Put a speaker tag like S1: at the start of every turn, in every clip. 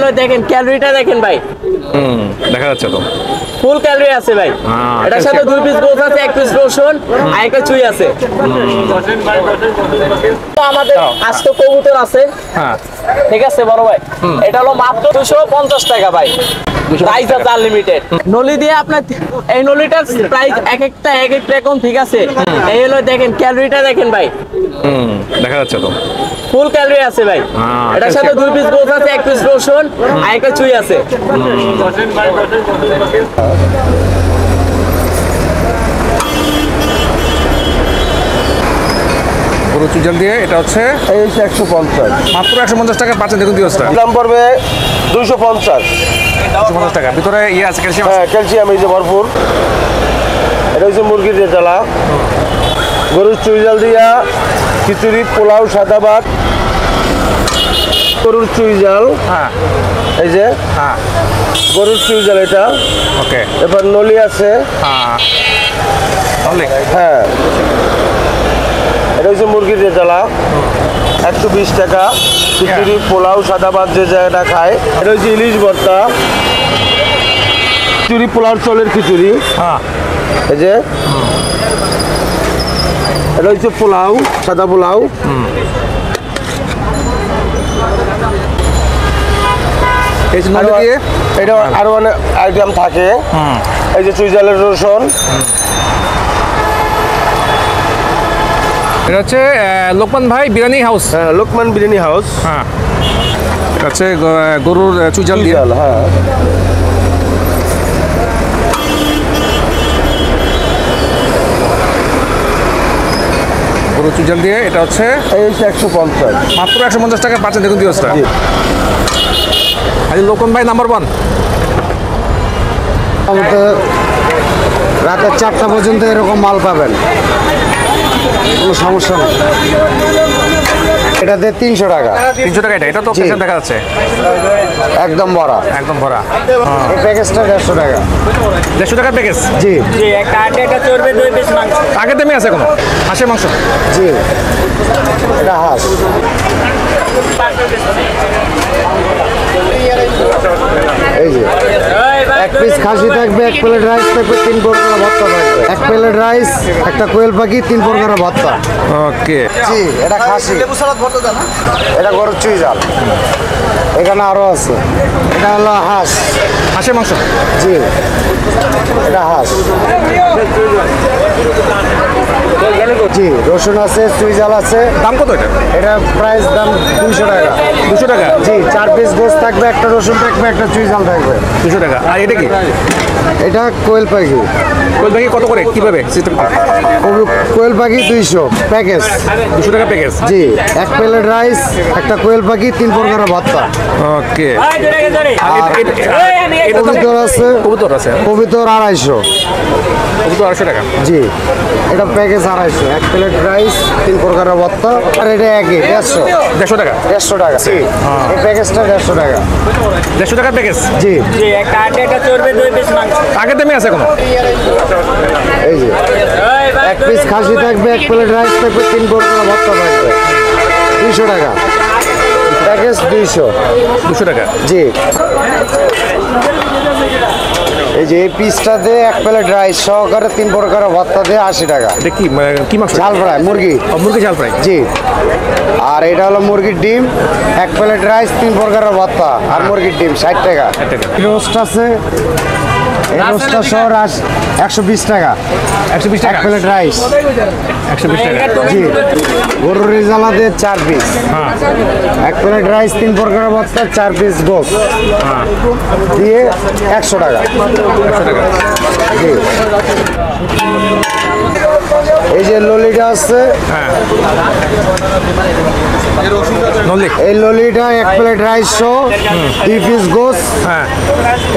S1: হলো দেখেন ক্যালোরিটা দেখেন ভাই।
S2: দেখা যাচ্ছে তো
S1: ফুল ক্যালোরি আছে ভাই। এটার সাথে 2 পিস গোস আছে, 1 পিস রসুন আর একটা চুই আছে। তো আমাদের আস্ত কবুতর আছে।
S2: হ্যাঁ
S1: ঠিক আছে বড় ভাই, এটা হলো মাত্র 250 টাকা ভাই। প্রাইস আছে আনলিমিটেড। নলি দিয়ে আপনার এই নলিটার প্রাইস এক একটা রকম। ঠিক আছে, এই হলো দেখেন ক্যালোরিটা দেখেন ভাই।
S2: দেখা যাচ্ছে তো
S1: ফুল ক্যালোরি আছে ভাই। এটার সাথে 2 পিস গোস আছে, 1 পিস রসুন আর একটা চুই আছে।
S2: পুরো চুজাল দিয়ে এটা হচ্ছে
S3: 150
S2: মাত্র 150 টাকা পাচ্ছেন। দেখুন দিওসটা
S3: দাম পড়বে 250
S2: 250 টাকা। ভিতরে ইয়ে আছে ক্যালসিয়াম।
S3: হ্যাঁ ক্যালসিয়াম এই যে ভরপুর। এটা হচ্ছে মুরগির রেজালা, গরুর চুইজাল দিয়া খিচুড়ি, পোলাও, সাদা ভাত, গরুর চুইজাল।
S2: হ্যাঁ
S3: এই যে
S2: হ্যাঁ
S3: গরুর চুইজাল এটা।
S2: ওকে
S3: এবার নলি আছে।
S2: হ্যাঁ তাহলে
S3: হ্যাঁ এটা হচ্ছে মুরগির রেজালা, 120 টাকা। খিচুড়ি, পোলাও, সাদা ভাত যে জায়গাটা খায়। এটা হচ্ছে ইলিশ ভর্তা, খিচুড়ি, পোলাও, চলের খিচুড়ি।
S2: হ্যাঁ
S3: এই যে এটা হচ্ছে পোলাও, সাদা পোলাও।
S2: এই যে নলি দিয়ে
S3: এটা আরো অনেক আইটেম থাকে। এই যে চুইজালের রসুন।
S2: এটা হচ্ছে লোকমান ভাই বিরিয়ানি হাউস।
S3: হ্যাঁ লোকমান বিরিয়ানি হাউস।
S2: হ্যাঁ এটা হচ্ছে গরুর চুইজাল দিয়ে।
S3: হ্যাঁ
S2: গরুর চুইজাল দিয়ে এটা হচ্ছে
S3: এই হচ্ছে 150
S2: মাত্র 150 টাকা পাচ্ছেন। দেখুন দিওসটা আজ লোকমান ভাই নাম্বার 1।
S3: রাতে 4টা পর্যন্ত এরকম মাল পাবেন, কোনো সমস্যা নেই। এটাতে 300 টাকা।
S2: 300 টাকা। এটা তো পেছনে দেখা যাচ্ছে
S3: একদম ভরা,
S2: একদম ভরা।
S3: এই প্যাকেজটা 150 টাকা।
S2: 150 টাকার প্যাকেজ।
S3: জি
S1: জি, একটা আটা চর্বি 2 পিস মাংস।
S2: আগে তেমনি আছে কোনো হাঁসের মাংস।
S3: জি এটা হাঁস। এই যে 1 পিস খাসি থাকবে, 1 প্লেট রাইস থাকবে, 3 প্রকারের ভর্তা থাকবে। 1 প্লেট রাইস, একটা কোয়েল পাখি, 3 প্রকারের ভর্তা।
S2: ওকে
S3: জি এটা খাসি। এটা গরুর চুইজাল। এখানে আরো আছে। এটা হলো হাঁস।
S2: হাঁসের মাংস।
S3: জি এটা হাঁস। জি রসুন আছে, চুইজাল আছে।
S2: দাম কত এটা?
S3: এটা প্রাইস দাম 200 টাকা।
S2: 200 টাকা।
S3: জি 4 পিস গোস থাকবে, একটা রসুন থাকবে, একটা চুইজাল থাকবে।
S2: 200 টাকা। আর এটা কি?
S3: এটা কোয়েল পাখি।
S2: কোয়েল পাখি কত করে কিভাবে সিস্টেম?
S3: কোয়েল পাখি 200 প্যাকেজ।
S2: 200 টাকা প্যাকেজ।
S3: জি 1 প্লেট রাইস, একটা কোয়েল পাখি, 3 প্রকারের ভর্তা।
S2: ওকে
S3: কবুতর আছে।
S2: কবুতর আছে।
S3: কবুতর 250।
S2: কবুতর 250 টাকা।
S3: জি এটা প্যাকেজ 250। 1 প্লেট রাইস, 3 প্রকারের ভর্তা। আর এটা একই 150।
S2: 150 টাকা।
S3: 150 টাকা। জি এই প্যাকেজটা 150 টাকা।
S2: 150 টাকা প্যাকেজ।
S3: জি
S1: জি, একটা আটা চর্বি 2 পিস মাংস।
S2: আগে তেমনি আছে কোনো।
S3: এই যে 1 পিস খাসি থাকবে, 1 প্লেট রাইস থাকবে, 3 প্রকারের ভর্তা থাকবে। 200 টাকা প্যাকেজ।
S2: 200 টাকা।
S3: জি এই যে এই পিসটাতে 1 প্লেট রাইস সহকারে 3 প্রকারের ভর্তা দিয়ে 80 টাকা।
S2: এটা কি কি মাংস?
S3: ঝাল ফ্রাই মুরগি।
S2: মুরগি ঝাল ফ্রাই।
S3: জি আর এটা হলো মুরগির ডিম, 1 প্লেট রাইস, 3 প্রকারের ভর্তা আর মুরগির ডিম 60 টাকা। রোস্ট আছে, এই রোস্টটা সহ 120 টাকা।
S2: 120 টাকা।
S3: 1 প্লেট রাইস
S2: 120 টাকা।
S3: জি গরুর রেজালা দিয়ে 4 পিস। 1 প্লেট রাইস, 3 প্রকারের ভর্তা, 4 পিস গোস দিয়ে 100 টাকা।
S2: 100 টাকা।
S3: জি এই যে ললিটা আছে।
S2: হ্যাঁ নলি।
S3: এই ললিটা 1 প্লেট রাইস সহ 2 পিস গোস
S2: হ্যাঁ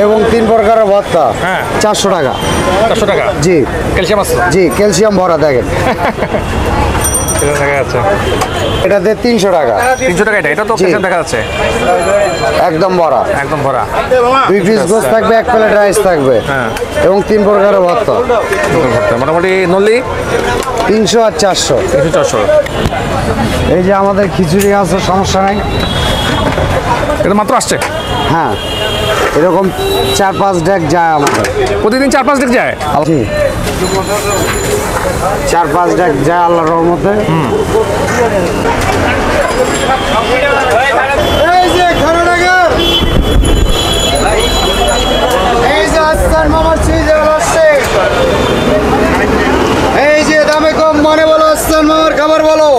S3: এবং 3 প্রকারের ভর্তা।
S2: হ্যাঁ
S3: 400 টাকা।
S2: 400 টাকা।
S3: জি
S2: ক্যালসিয়াম আছে।
S3: জি ক্যালসিয়াম ভরা দেখেন।
S2: এটা দেখা যাচ্ছে।
S3: এটাতে 300 টাকা।
S2: 300 টাকা। এটা তো পেছনে দেখা যাচ্ছে
S3: একদম ভরা।
S2: একদম ভরা।
S3: 2 পিস গোস থাকবে, 1 প্লেট রাইস থাকবে
S2: হ্যাঁ
S3: এবং 3 প্রকারের ভর্তা।
S2: মোটামুটি নলি
S3: 300 আর 400।
S2: 300 400।
S3: এই যে আমাদের খিচুড়ি আছে, সমস্যা নাই।
S2: এটা মাত্র আসছে,
S3: হ্যাঁ এরকম 4-5 ডেক যায় আমাদের
S2: প্রতিদিন 4-5 ডেক যায়।
S3: জি 4-5 ডেক যায় আল্লাহর রহমতে। এই যে ঘরনাগার, এই যে আসান মামার সিজন আসছে, এই যে দামে কম মানে বলো আসান মামার খাবার বলো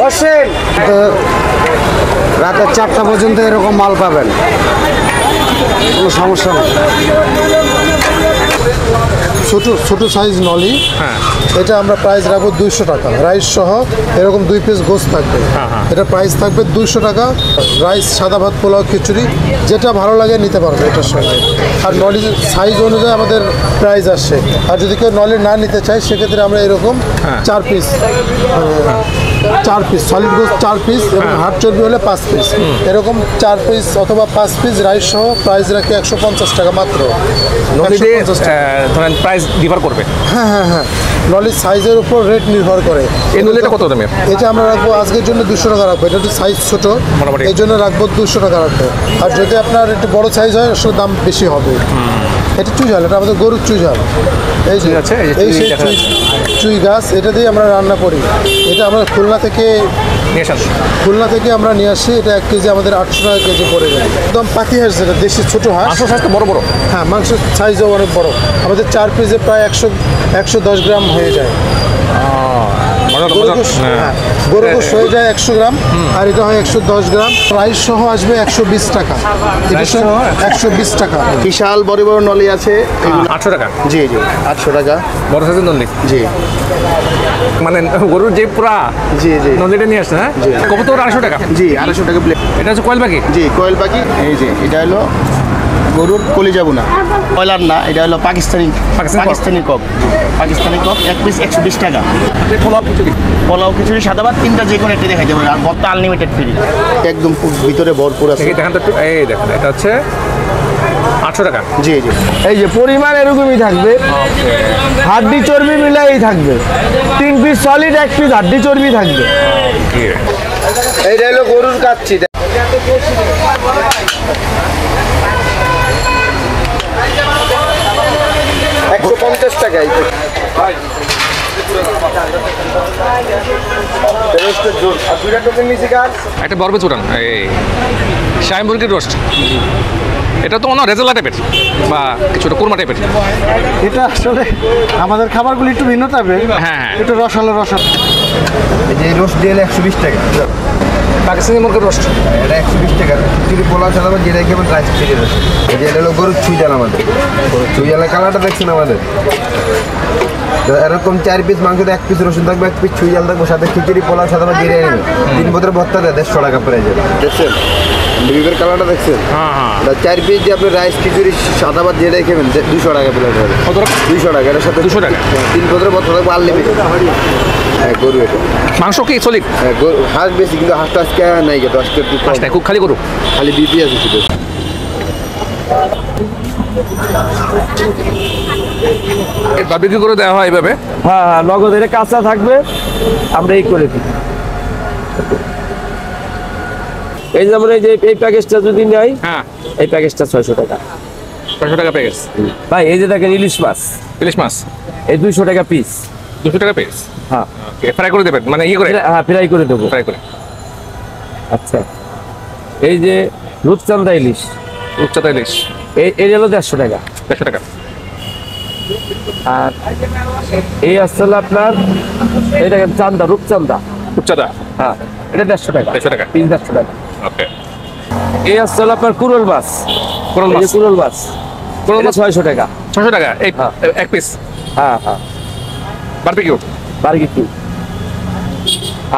S3: বসেন। রাতে 4টা পর্যন্ত এরকম মাল পাবেন, কোনো সমস্যা নেই।
S4: ছোট সাইজ নলি,
S2: হ্যাঁ
S4: এটা আমরা প্রাইস রাখবো 200 টাকা। রাইস সহ এরকম 2 পিস গোস্ত থাকবে, এটা প্রাইস থাকবে 200 টাকা। রাইস, সাদা ভাত, পোলাও, খিচুড়ি যেটা ভালো লাগে নিতে পারবে এটার সঙ্গে। আর নলি সাইজ অনুযায়ী আমাদের প্রাইস আসছে। আর যদি কেউ নলি না নিতে চায় সেক্ষেত্রে আমরা এরকম 4 পিস, 4 পিস সলিড গোস্ত 4 পিস এবং হাড় চর্বি হলে 5 পিস, এরকম 4 পিস অথবা 5 পিস রাইস সহ প্রাইস রাখি 150 টাকা মাত্র।
S2: নদীতে
S4: 150 টাকা।
S2: ধরেন প্রাইস ডিফার করবে।
S4: হ্যাঁ নলির সাইজের উপর রেট নির্ভর করে।
S2: এই নলিটা কত দামের?
S4: এটা আমরা রাখবো আজকের জন্য 200 টাকা রাখবো, এটা একটু সাইজ ছোট,
S2: মোটামুটি।
S4: এই জন্য রাখবো 200 টাকা রাখবো। আর যদি আপনার একটু বড় সাইজ হয় আসলে দাম বেশি হবে। এটা চুইঝাল, এটা আমাদের গরুর চুইঝাল। এই যে
S2: ঠিক আছে, এই যে
S4: এই
S2: চুই
S4: সেই
S2: দেখা
S4: চুই গাছ, এটা দিয়ে আমরা রান্না করি। এটা আমরা খুলনা থেকে আমরা নিয়ে আসি। এটা 1 কেজি আমাদের 800 টাকা কেজি পড়ে যায়। একদম পাতি হাঁস, যেটা দেশি ছোট হাঁস।
S2: মাংস স্বাস্থ্য বড় বড়।
S4: হ্যাঁ মাংসের সাইজও অনেক বড়, আমাদের 4 পিসে প্রায় 110 গ্রাম হয়ে যায়। গরু গোশ হয়ে যায় 100 গ্রাম, আর এটা হয় 110 গ্রাম। রাইস সহ আসবে 120 টাকা, এটা সহ 120 টাকা।
S5: বিশাল বড় বড় নলি আছে,
S2: 800 টাকা।
S5: জি 800 টাকা।
S2: বড় সাইজের নন্দী,
S5: জি
S2: মানে গরুর যে পুরা
S5: জি
S2: নন্দীটা নিয়ে আসছে। হ্যাঁ কবুতর 250 টাকা।
S5: জি 250 টাকা প্লেট।
S2: এটা হচ্ছে কয়েল পাখি।
S5: জি কোয়েল পাখি। এই যে এটা হলো গরুর কলিজা বোনা, কয়লার না, এটা হলো Pakistani cock. Pakistani cock 1 piece 120 টাকা। পোলাও খিচুড়ি সাদা ভাত 3টা যে কোনো একটা দেখাইতে পারে, আর ভর্তা আনলিমিটেড ফ্রি, একদম ভিতরে ভরপুর আছে।
S2: দেখেন তো একটু, এই দেখেন এটা হচ্ছে 800 টাকা।
S5: জি
S3: এই যে পরিমাণ এরকমই থাকবে, হাড্ডি চর্বি মিলাই থাকবে। 3 পিস সলিড, 1 পিস হাড্ডি চর্বি থাকবে। এইটা হলো গরুর কাচ্চি, 150 টাকা।
S2: একটা বরবে চুরান, এই শাহি মুরগির রোস্ট। এটা তো মনে হয় রেজালা টাইপের বা কিছুটা কুরমা টাইপের।
S4: এটা আসলে আমাদের খাবারগুলো একটু ভিন্ন টাইপের,
S2: হ্যাঁ
S4: একটু রসালো।
S5: এই যে রোস্ট দিয়ে 120 টাকা।
S2: পাকিস্তানি মুরগির রোস্ট,
S5: এটা 120 টাকা। খিচুড়ি পোলাও সাদা ভাত যেটা কেবল রাইস ফ্রি আছে। এই যে এটা হলো গরুর চুইঝাল, আমাদের চুইঝালের কালারটা দেখছেন আমাদের। এরকম 4 পিস মাংসতে 1 পিস রসুন থাকবে, 1 পিস চুইঝাল থাকবে, সাথে খিচুড়ি পোলাও সাদা ভাত যেটা নেবে 3 বোতল ভর্তা দেয় 150 টাকা পড়ে যাবে। দেখছেন বিবের কালারটা দেখছেন?
S2: হ্যাঁ
S5: 4 পিস দিয়ে আপনি রাইস খিচুড়ি সাদা ভাত যেটাই খাবেন 200 টাকা প্লেট হবে। 200 টাকা, এটার সাথে
S2: 200 টাকা।
S5: 3 বোতল ভর্তা থাকবে আনলিমিটেড। হ্যাঁ গরু এটা।
S2: মাংস কি সলিড?
S5: হ্যাঁ হাঁস বেশি, কিন্তু হাঁসটা আজকে নাই, 10 কেজি কম।
S2: হাঁসটা খুব খালি গরু,
S5: খালি বিপি আছে শুধু।
S2: বারবিকিউ করে দেওয়া হয় এইভাবে।
S3: হ্যাঁ নগদ, এটা কাঁচা থাকবে, আমরা এই করে দিই। এই যেমন এই যে এই প্যাকেজটা যদি নেয়,
S2: হ্যাঁ
S3: এই প্যাকেজটা 600 টাকা।
S2: 500 টাকা প্যাকেজ।
S3: ভাই এই যে দেখেন ইলিশ মাছ,
S2: ইলিশ মাছ
S3: এই 200 টাকা পিস।
S2: 200 টাকা পিস।
S3: হ্যাঁ
S2: ফ্রাই করে দেবেন, মানে ইয়ে করে
S3: হ্যাঁ ফ্রাই করে দেবো।
S2: ফ্রাই করে।
S3: আচ্ছা এই যে রূপচান্দা ইলিশ,
S2: রূপচাঁদা ইলিশ
S3: এই হলো 150 টাকা।
S2: 150 টাকা।
S3: আর এই আসছে হলো আপনার এই দেখেন চান্দা, রূপচান্দা।
S2: রূপচাঁদা,
S3: হ্যাঁ এটা 150 টাকা।
S2: 150 টাকা।
S3: পিস 150 টাকা।
S2: ওকে।
S3: এই আসছে হলো আপনার কুরল মাছ।
S2: কোরাল
S3: এই
S2: মাছ,
S3: যে কুরল মাছ,
S2: কোরাল
S3: এটা
S2: মাছ
S3: 600 টাকা।
S2: 600 টাকা এই
S3: হ্যাঁ।
S2: 1 পিস
S3: হ্যাঁ হ্যাঁ
S2: বারবিকিউ।
S3: বারবিকিউ।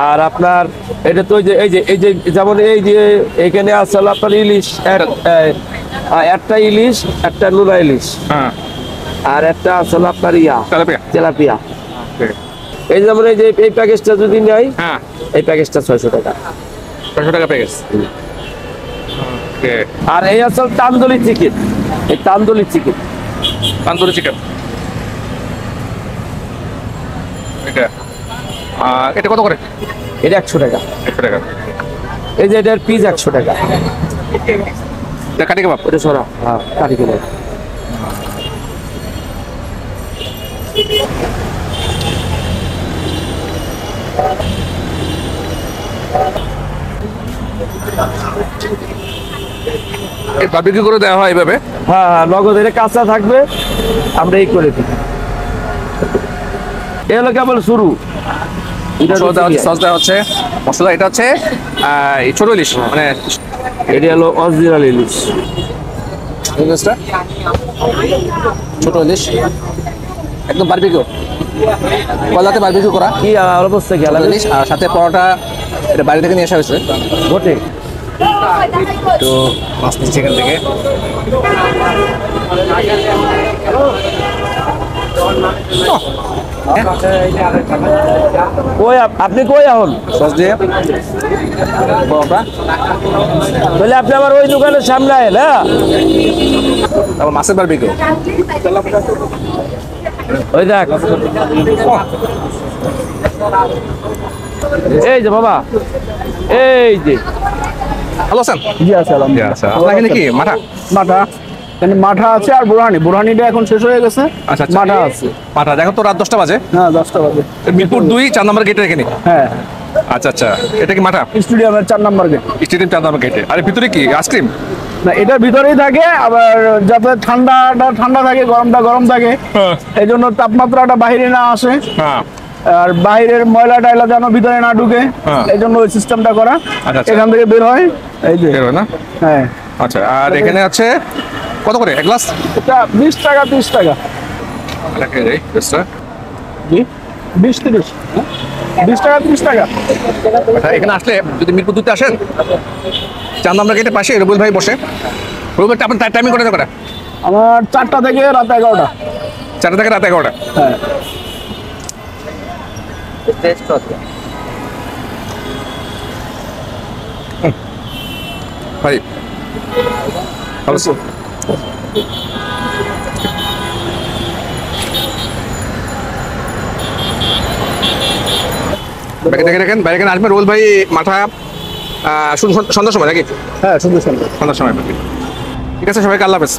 S3: আর আপনার এটা তো এই যে যেমন এই যে এখানে আছে হলো আপনার ইলিশ, একটা ইলিশ, একটা নুনা ইলিশ,
S2: হ্যাঁ
S3: আর একটা আছে হলো আপনার
S2: তেলাপিয়া।
S3: তেলাপিয়া। এই যেমন এই যে এই প্যাকেজটা যদি নেয়,
S2: হ্যাঁ
S3: এই প্যাকেজটা 600 টাকা।
S2: 600 টাকা প্যাকেজ। ওকে।
S3: আর এই আছে তান্দুরি চিকেন, এই তান্দুরি চিকেন।
S2: তান্দুরি চিকেন এটা। আর এটা কত করে?
S3: এটা 100 টাকা।
S2: 100 টাকা।
S1: এই যে এটার পিস 100 টাকা।
S2: এটা কাটি কাবাব।
S1: এটা সরা, হ্যাঁ কারি কিলো।
S2: এই বারবিকিউ করে দেওয়া হয় এইভাবে।
S1: হ্যাঁ হ্যাঁ, নগদ এটা কাঁচা থাকবে, আমরা এই করে দিই। এ হলো কেবল শুরু।
S2: মশলা দেওয়া হচ্ছে, সস দেওয়া হচ্ছে, মশলা। এটা হচ্ছে এই ছোট ইলিশ, মানে
S1: এটা হলো অরিজিনাল ইলিশ।
S2: ইলিশটা ছোট ইলিশ, একদম বারবিকিউ, কয়লাতে বারবিকিউ করা
S1: কি অবস্থা গেল
S2: ইলিশ। আর সাথে পরোটা, এটা বাইরে থেকে নিয়ে আসা হয়েছে।
S1: বটে।
S2: তো মাছ নিচ্ছি এখান থেকে।
S1: কই আপনি কই এখন?
S2: সস দিয়ে পরোটা,
S1: তাহলে আপনি আবার ওই দোকানের সামনে আয়েন। হ্যাঁ,
S2: তারপর মাছের বারবিকিউ।
S1: ওই দেখ, এই যে বাবা, এই যে।
S2: ভালো আছেন?
S1: জি আছে আলহামদুলিল্লাহ।
S2: আচ্ছা, আপনার এখানে কি মাঠা?
S1: মাঠা, এখানে মাঠা আছে আর বুরহানিটা এখন শেষ হয়ে গেছে।
S2: আচ্ছা,
S1: মাঠা আছে।
S2: মাঠা দেখো তো রাত 10টা বাজে।
S1: হ্যাঁ 10টা বাজে।
S2: মিরপুর 2 4 নম্বর গেটের এখানে।
S1: হ্যাঁ,
S2: আচ্ছা আচ্ছা, এটা কি মাঠা?
S1: স্টেডিয়ামের 4 নাম্বার গেট।
S2: স্টেডিয়াম 4 নম্বর গেটে। আর ভিতরে কি আইসক্রিম?
S1: না, এটার ভিতরেই থাকে, আবার যাতে ঠান্ডাটা ঠান্ডা থাকে, গরমটা গরম থাকে, এই জন্য তাপমাত্রাটা বাইরে না আসে,
S2: হ্যাঁ।
S1: আর বাইরের ময়লা টাইলা যেন ভিতরে না ঢুকে,
S2: হ্যাঁ।
S1: এই জন্য ওই সিস্টেমটা করা।
S2: আচ্ছা, আচ্ছা।
S1: এখান থেকে বের হয়, এই যে।
S2: বের হয় না?
S1: হ্যাঁ,
S2: আচ্ছা, আর এখানে আছে কত করে এক গ্লাস?
S1: এটা 20 টাকা 30 টাকা। জি, 20-30, 20 টাকা 30 টাকা।
S2: আচ্ছা, এখানে আসলে যদি মিরপুর 2-তে আসেন, 4 নম্বর গেটের পাশে রবুল ভাই বসে। রবুল ভাই আপনার টাইমিং করে করে
S1: আমার 4টা থেকে রাত 11টা।
S2: 4টা থেকে রাত 11টা।
S1: হ্যাঁ,
S2: ভাই ভালো আছো? বাইরে দেখে দেখেন, বাইরে এখানে আসবেন। রোল ভাই মাথা সন্ধ্যার সময় নাকি?
S1: হ্যাঁ, সুন্দর সুন্দর।
S2: সন্ধ্যার সময়। ঠিক আছে, সবাইকে আল্লাহ হাফেজ।